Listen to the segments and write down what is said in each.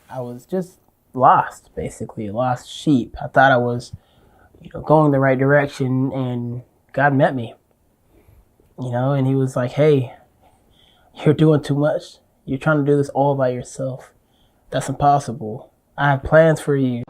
I was just lost, basically, a lost sheep. I thought I was, going the right direction, and God met me, and He was like, "Hey, you're doing too much. You're trying to do this all by yourself. That's impossible. I have plans for you."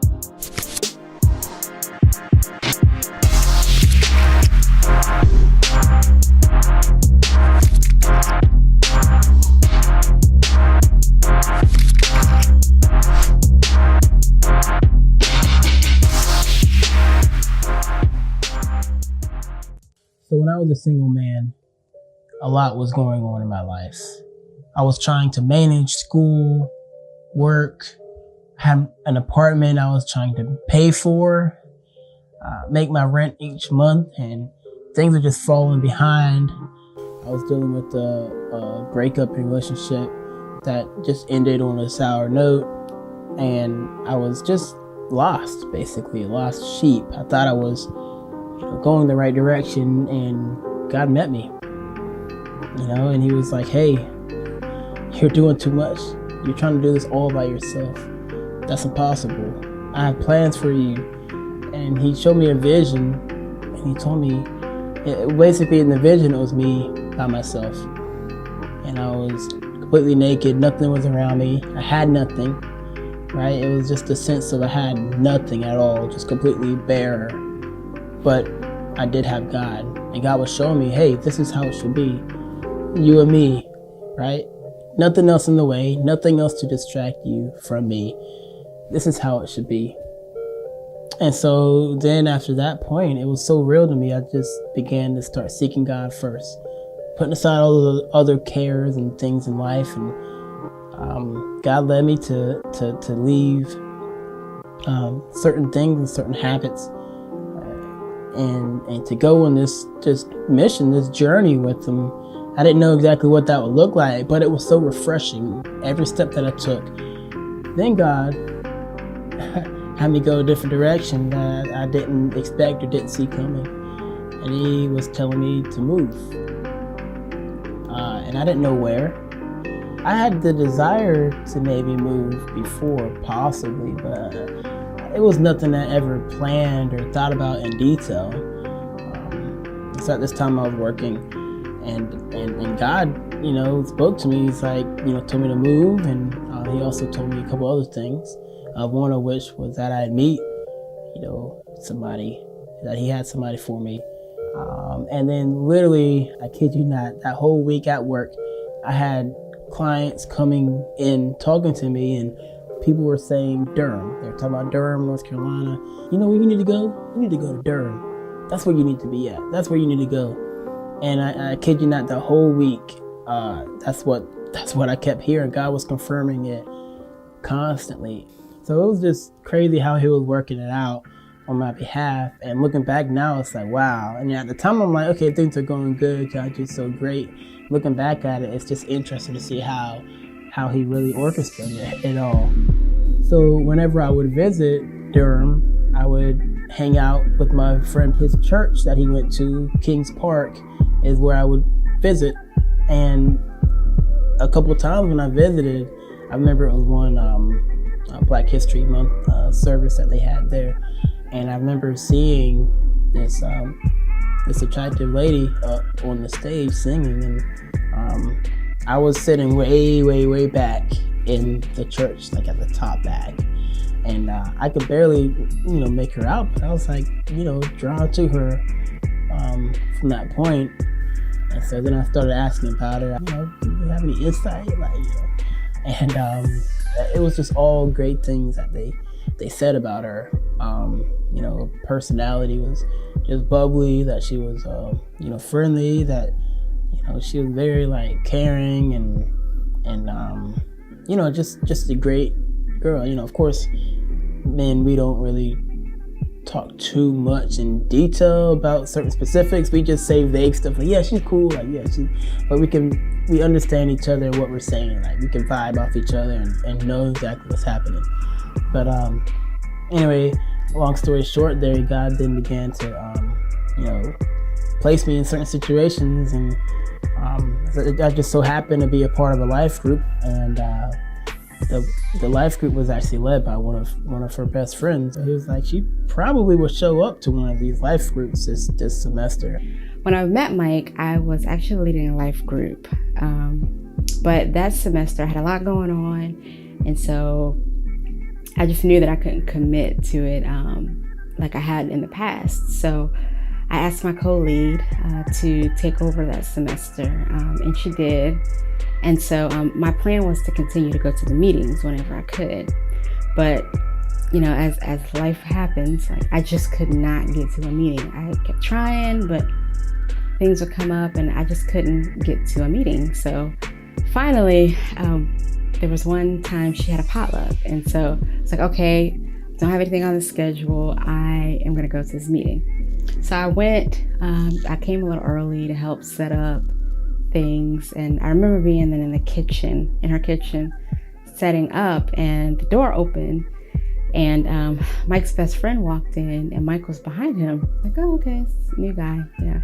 So when I was a single man, a lot was going on in my life. I was trying to manage school, work, have an apartment I was trying to pay for, make my rent each month, and things were just falling behind. I was dealing with a breakup in a relationship that just ended on a sour note, and I was just lost, basically, a lost sheep. I thought I was going the right direction, and God met me, and He was like, "Hey, you're doing too much. You're trying to do this all by yourself. That's impossible. I have plans for you." And He showed me a vision, and He told me, basically in the vision, it was me by myself. And I was completely naked. Nothing was around me. I had nothing, right? It was just a sense of I had nothing at all, just completely bare. But I did have God, and God was showing me, "Hey, this is how it should be. You and me, right? Nothing else in the way, nothing else to distract you from me. This is how it should be." And so then after that point, it was so real to me, I just began to start seeking God first, putting aside all the other cares and things in life. And God led me to leave certain things and certain habits, and to go on this just mission, this journey with Him. I didn't know exactly what that would look like, but it was so refreshing every step that I took. Then God had me go a different direction that I didn't expect or didn't see coming. And He was telling me to move. And I didn't know where. I had the desire to maybe move before, possibly, but it was nothing I ever planned or thought about in detail. So at this time I was working, and God, spoke to me. He's like, told me to move, and He also told me a couple other things. One of which was that I'd meet, somebody, that He had somebody for me. And then literally, I kid you not, that whole week at work, I had clients coming in, talking to me, and people were saying Durham. They were talking about Durham, North Carolina. You know where you need to go? You need to go to Durham. That's where you need to be at. That's where you need to go. And I kid you not, the whole week, that's what I kept hearing. God was confirming it constantly. So it was just crazy how He was working it out on my behalf. And looking back now, it's like, wow. And at the time, I'm like, okay, things are going good. God, you're so great. Looking back at it, it's just interesting to see how He really orchestrated it all. So whenever I would visit Durham, I would hang out with my friend. His church that he went to, Kings Park, is where I would visit. And a couple of times when I visited, I remember it was one Black History Month service that they had there. And I remember seeing this attractive lady up on the stage singing, and I was sitting way, way, way back in the church, like at the top back, and I could barely, make her out. But I was like, drawn to her from that point. And so then I started asking about her. Do you have any insight, And it was just all great things that they said about her. Personality was just bubbly, that she was, friendly, that, she was very caring and just a great girl. Of course, men, we don't really talk too much in detail about certain specifics. We just say vague stuff like, yeah, she's cool, but we understand each other and what we're saying. We can vibe off each other and know exactly what's happening. But anyway, long story short, there, God then began to place me in certain situations, and I just so happened to be a part of a life group, and the life group was actually led by one of her best friends. He was like, she probably will show up to one of these life groups this semester. When I met Mike, I was actually leading a life group, but that semester I had a lot going on, and so I just knew that I couldn't commit to it like I had in the past. So I asked my co-lead to take over that semester, and she did. And so my plan was to continue to go to the meetings whenever I could. But, you know, as life happens, like, I just could not get to a meeting. I kept trying, but things would come up and I just couldn't get to a meeting. So finally, there was one time she had a potluck. And so it's like, okay, don't have anything on the schedule. I am going to go to this meeting. So I went, I came a little early to help set up things, and I remember being then in her kitchen, setting up, and the door opened, and Mike's best friend walked in, and Mike was behind him, like, oh, okay, it's a new guy, yeah.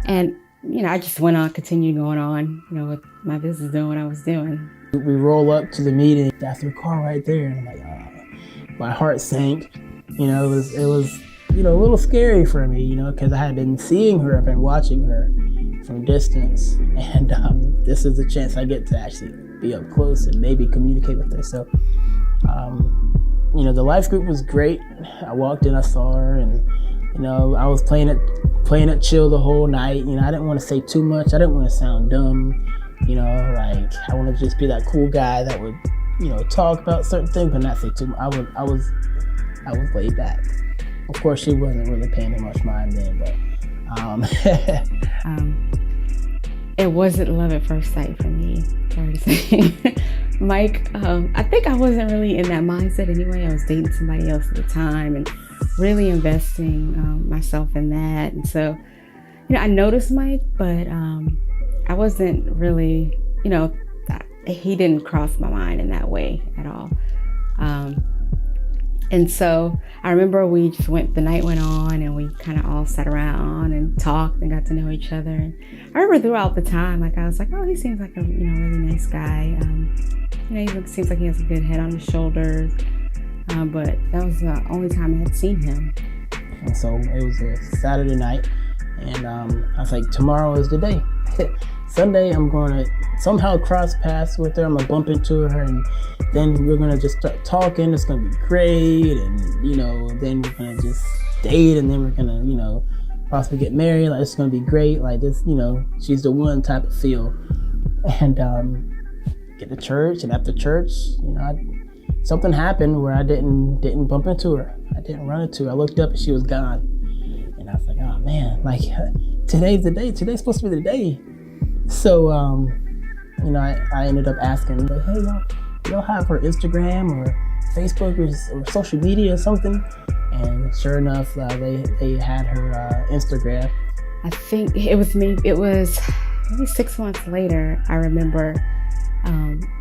And, you know, I just continued going on, you know, with my business, doing what I was doing. We roll up to the meeting, that's their car right there, and I'm like, oh, my heart sank. You know, it was, you know, a little scary for me, you know, because I had been seeing her, I've been watching her from distance, and this is a chance I get to actually be up close and maybe communicate with her. So, you know, the life group was great. I walked in, I saw her, and, you know, I was playing it chill the whole night. You know, I didn't want to say too much. I didn't want to sound dumb. You know, like, I want to just be that cool guy that would, you know, talk about certain things but not say too much. I was laid back. Of course, she wasn't really paying much mind then, but it wasn't love at first sight for me, sorry to say. Mike, I think I wasn't really in that mindset anyway. I was dating somebody else at the time and really investing myself in that. And so, you know, I noticed Mike, but I wasn't really, you know, he didn't cross my mind in that way at all. And so I remember the night went on, and we kind of all sat around and talked and got to know each other. And I remember throughout the time, like, I was like, oh, he seems like a, you know, really nice guy. You know, he seems like he has a good head on his shoulders. But that was the only time I had seen him. And so it was a Saturday night, and I was like, tomorrow is the day. Sunday, I'm going to somehow cross paths with her. I'm going to bump into her, and then we're going to just start talking. It's going to be great. And, you know, then we're going to just date, and then we're going to, you know, possibly get married. Like, it's going to be great. Like, this, you know, she's the one type of feel. And get to church, and after church, you know, something happened where I didn't bump into her. I didn't run into her. I looked up, and she was gone. And I was like, oh, man, like, today's the day. Today's supposed to be the day. So, you know, I ended up asking, like, hey, y'all have her Instagram or Facebook or social media or something? And sure enough, they had her Instagram. I think it was maybe 6 months later. I remember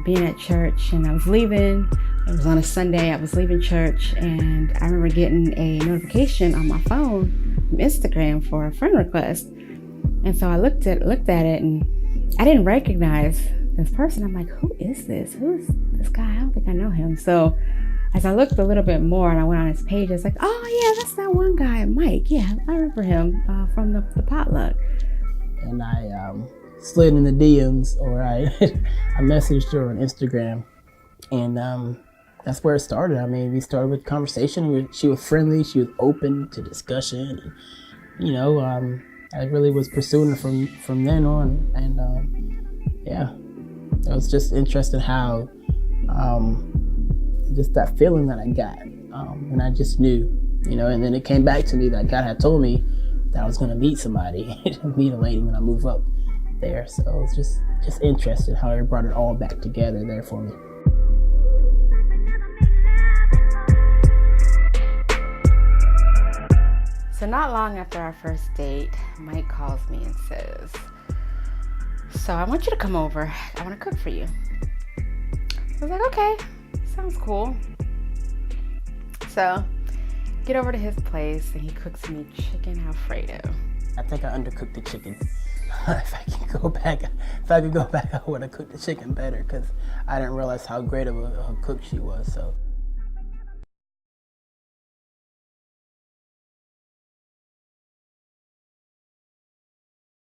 being at church, and I was leaving. It was on a Sunday. I was leaving church, and I remember getting a notification on my phone from Instagram for a friend request. And so I looked at it, and I didn't recognize this person. I'm like, who is this? Who's this guy? I don't think I know him. So as I looked a little bit more and I went on his page, I was like, oh yeah, that's that one guy, Mike. Yeah, I remember him from the potluck. And I slid in the DMs, or I messaged her on Instagram, and that's where it started. I mean, we started with conversation. She was friendly. She was open to discussion. And, you know, I really was pursuing her from then on, and yeah, it was just interesting how just that feeling that I got, and I just knew, you know. And then it came back to me that God had told me that I was going to meet somebody, meet a lady when I move up there. So it was just interesting how He brought it all back together there for me. So not long after our first date, Mike calls me and says, so I want you to come over. I want to cook for you. I was like, okay, sounds cool. So get over to his place, and he cooks me chicken Alfredo. I think I undercooked the chicken. if I could go back, I would have cooked the chicken better because I didn't realize how great of a cook she was. So.